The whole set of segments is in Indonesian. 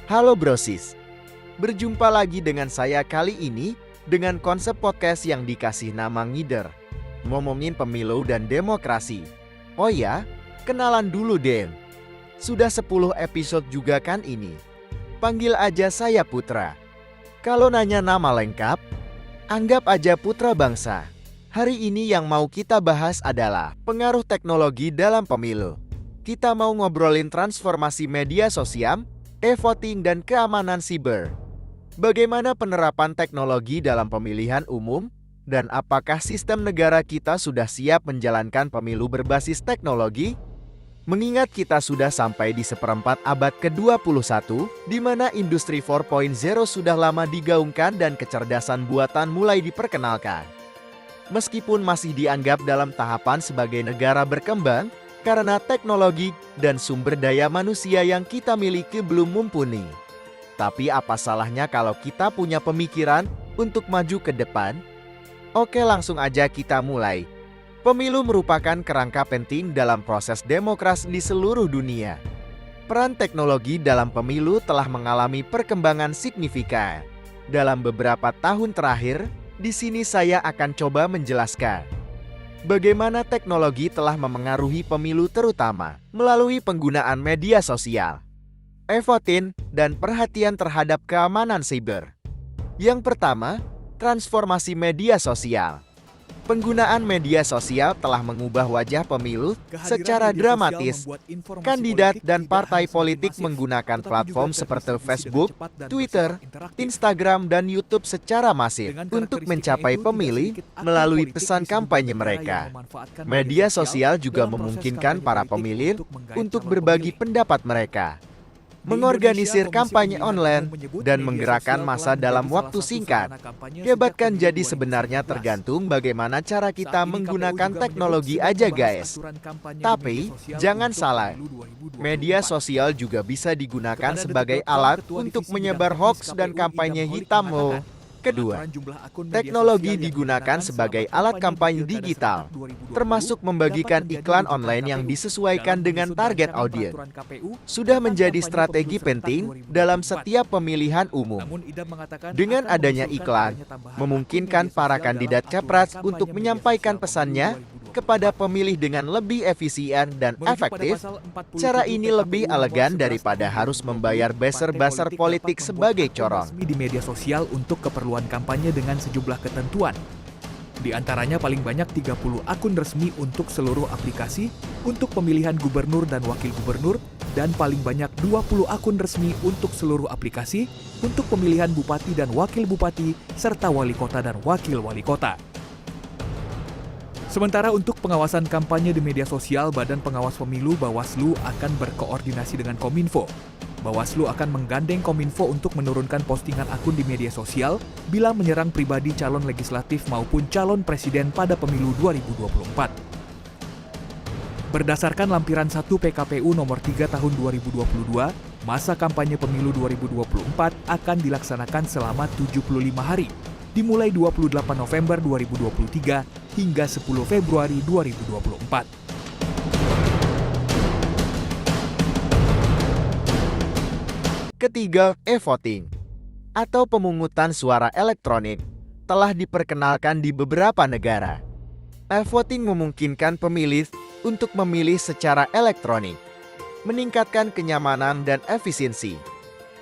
Halo Brosis, berjumpa lagi dengan saya kali ini dengan konsep podcast yang dikasih nama Ngider, ngomongin pemilu dan demokrasi. Oh ya, kenalan dulu deh. Sudah 10 episode juga kan ini. Panggil aja saya Putra. Kalau nanya nama lengkap, anggap aja Putra Bangsa. Hari ini yang mau kita bahas adalah pengaruh teknologi dalam pemilu. Kita mau ngobrolin transformasi media sosial, e-voting, dan keamanan siber. Bagaimana penerapan teknologi dalam pemilihan umum, dan apakah sistem negara kita sudah siap menjalankan pemilu berbasis teknologi? Mengingat kita sudah sampai di seperempat abad ke-21, di mana industri 4.0 sudah lama digaungkan dan kecerdasan buatan mulai diperkenalkan. Meskipun masih dianggap dalam tahapan sebagai negara berkembang, karena teknologi dan sumber daya manusia yang kita miliki belum mumpuni. Tapi apa salahnya kalau kita punya pemikiran untuk maju ke depan? Oke, langsung aja kita mulai. Pemilu merupakan kerangka penting dalam proses demokrasi di seluruh dunia. Peran teknologi dalam pemilu telah mengalami perkembangan signifikan. Dalam beberapa tahun terakhir, di sini saya akan coba menjelaskan bagaimana teknologi telah memengaruhi pemilu terutama melalui penggunaan media sosial, e-voting, dan perhatian terhadap keamanan siber. Yang pertama, transformasi media sosial. Penggunaan media sosial telah mengubah wajah pemilu secara dramatis. Kandidat dan partai politik menggunakan platform seperti Facebook, Twitter, Instagram, dan YouTube secara masif untuk mencapai pemilih melalui pesan kampanye mereka. Media sosial juga memungkinkan para pemilih untuk berbagi pendapat mereka, mengorganisir kampanye online, dan menggerakkan massa dalam waktu singkat. Hebat kan? Jadi sebenarnya tergantung bagaimana cara kita menggunakan teknologi aja guys. Tapi, jangan salah, media sosial juga bisa digunakan sebagai alat untuk menyebar hoaks dan kampanye hitam loh. Kedua, teknologi digunakan sebagai alat kampanye digital, termasuk membagikan iklan online yang disesuaikan dengan target audiens. Sudah menjadi strategi penting dalam setiap pemilihan umum. Dengan adanya iklan, memungkinkan para kandidat capres untuk menyampaikan pesannya kepada pemilih dengan lebih efisien dan efektif. Cara ini lebih elegan daripada harus membayar buzzer-buzzer politik sebagai corong di media sosial untuk keperluan kampanye dengan sejumlah ketentuan. Di antaranya paling banyak 30 akun resmi untuk seluruh aplikasi untuk pemilihan gubernur dan wakil gubernur, dan paling banyak 20 akun resmi untuk seluruh aplikasi untuk pemilihan bupati dan wakil bupati serta wali kota dan wakil wali kota. Sementara untuk pengawasan kampanye di media sosial, Badan Pengawas Pemilu Bawaslu akan berkoordinasi dengan Kominfo. Bawaslu akan menggandeng Kominfo untuk menurunkan postingan akun di media sosial bila menyerang pribadi calon legislatif maupun calon presiden pada pemilu 2024. Berdasarkan lampiran 1 PKPU nomor 3 tahun 2022, masa kampanye pemilu 2024 akan dilaksanakan selama 75 hari. Dimulai 28 November 2023 hingga 10 Februari 2024. Ketiga, e-voting atau pemungutan suara elektronik telah diperkenalkan di beberapa negara. E-voting memungkinkan pemilih untuk memilih secara elektronik, meningkatkan kenyamanan dan efisiensi.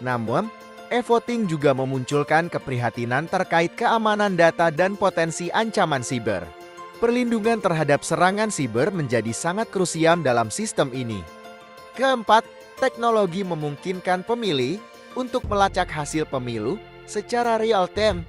Namun, e-voting juga memunculkan keprihatinan terkait keamanan data dan potensi ancaman siber. Perlindungan terhadap serangan siber menjadi sangat krusial dalam sistem ini. Keempat, teknologi memungkinkan pemilih untuk melacak hasil pemilu secara real-time.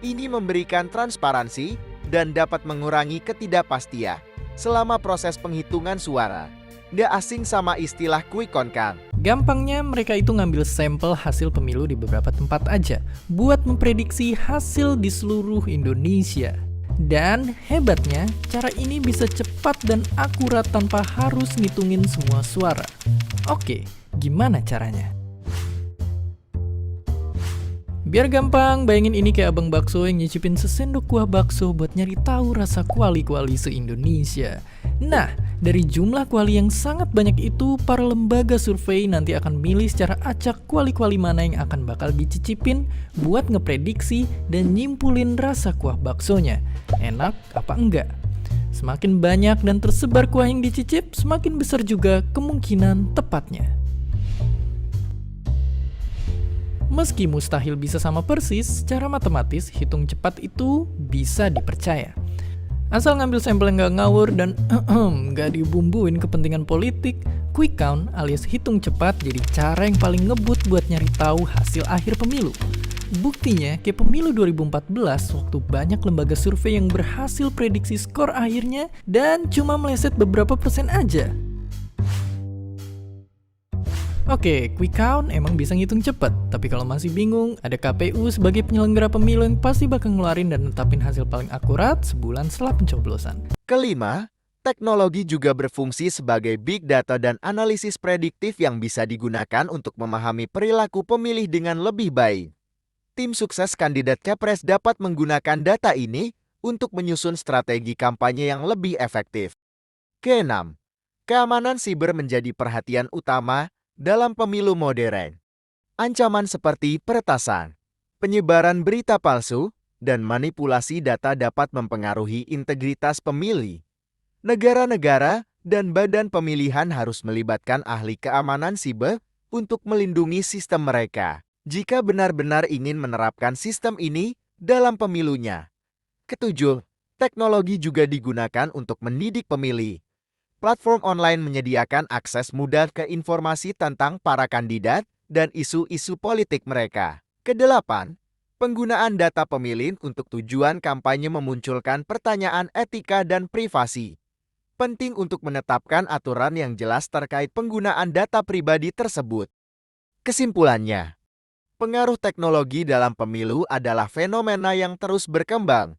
Ini memberikan transparansi dan dapat mengurangi ketidakpastian selama proses penghitungan suara. Nggak asing sama istilah quick count kan? Gampangnya mereka itu ngambil sampel hasil pemilu di beberapa tempat aja buat memprediksi hasil di seluruh Indonesia. Dan hebatnya, cara ini bisa cepat dan akurat tanpa harus ngitungin semua suara. Oke, gimana caranya? Biar gampang, bayangin ini kayak abang bakso yang nyicipin sesendok kuah bakso buat nyari tahu rasa kuali-kuali se-Indonesia. Nah, Dari jumlah kuali yang sangat banyak itu, para lembaga survei nanti akan milih secara acak kuali-kuali mana yang akan bakal dicicipin buat ngeprediksi dan nyimpulin rasa kuah baksonya. Enak apa enggak? Semakin banyak dan tersebar kuah yang dicicip, semakin besar juga kemungkinan tepatnya. Meski mustahil bisa sama persis, secara matematis hitung cepat itu bisa dipercaya. Asal ngambil sampel yang gak ngawur dan gak dibumbuin kepentingan politik, quick count alias hitung cepat jadi cara yang paling ngebut buat nyari tahu hasil akhir pemilu. Buktinya, kayak pemilu 2014, waktu banyak lembaga survei yang berhasil prediksi skor akhirnya dan cuma meleset beberapa persen aja. Oke, quick count emang bisa ngitung cepet, tapi kalau masih bingung, ada KPU sebagai penyelenggara pemilu yang pasti bakal ngeluarin dan netapin hasil paling akurat sebulan setelah pencoblosan. Kelima, teknologi juga berfungsi sebagai big data dan analisis prediktif yang bisa digunakan untuk memahami perilaku pemilih dengan lebih baik. Tim sukses kandidat Capres dapat menggunakan data ini untuk menyusun strategi kampanye yang lebih efektif. Keenam, keamanan siber menjadi perhatian utama dalam pemilu modern. Ancaman seperti peretasan, penyebaran berita palsu, dan manipulasi data dapat mempengaruhi integritas pemilih. Negara-negara dan badan pemilihan harus melibatkan ahli keamanan siber untuk melindungi sistem mereka jika benar-benar ingin menerapkan sistem ini dalam pemilunya. Ketujuh, teknologi juga digunakan untuk mendidik pemilih. Platform online menyediakan akses mudah ke informasi tentang para kandidat dan isu-isu politik mereka. Kedelapan, penggunaan data pemilih untuk tujuan kampanye memunculkan pertanyaan etika dan privasi. Penting untuk menetapkan aturan yang jelas terkait penggunaan data pribadi tersebut. Kesimpulannya, pengaruh teknologi dalam pemilu adalah fenomena yang terus berkembang.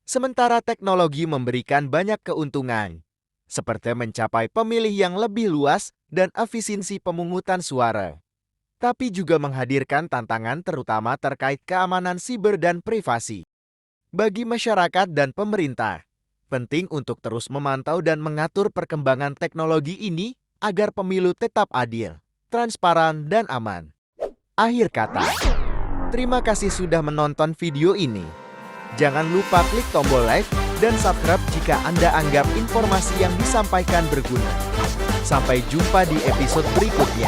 Sementara teknologi memberikan banyak keuntungan, seperti mencapai pemilih yang lebih luas dan efisiensi pemungutan suara, tapi juga menghadirkan tantangan terutama terkait keamanan siber dan privasi. Bagi masyarakat dan pemerintah, penting untuk terus memantau dan mengatur perkembangan teknologi ini agar pemilu tetap adil, transparan, dan aman. Akhir kata, terima kasih sudah menonton video ini. Jangan lupa klik tombol like dan subscribe jika Anda anggap informasi yang disampaikan berguna. Sampai jumpa di episode berikutnya.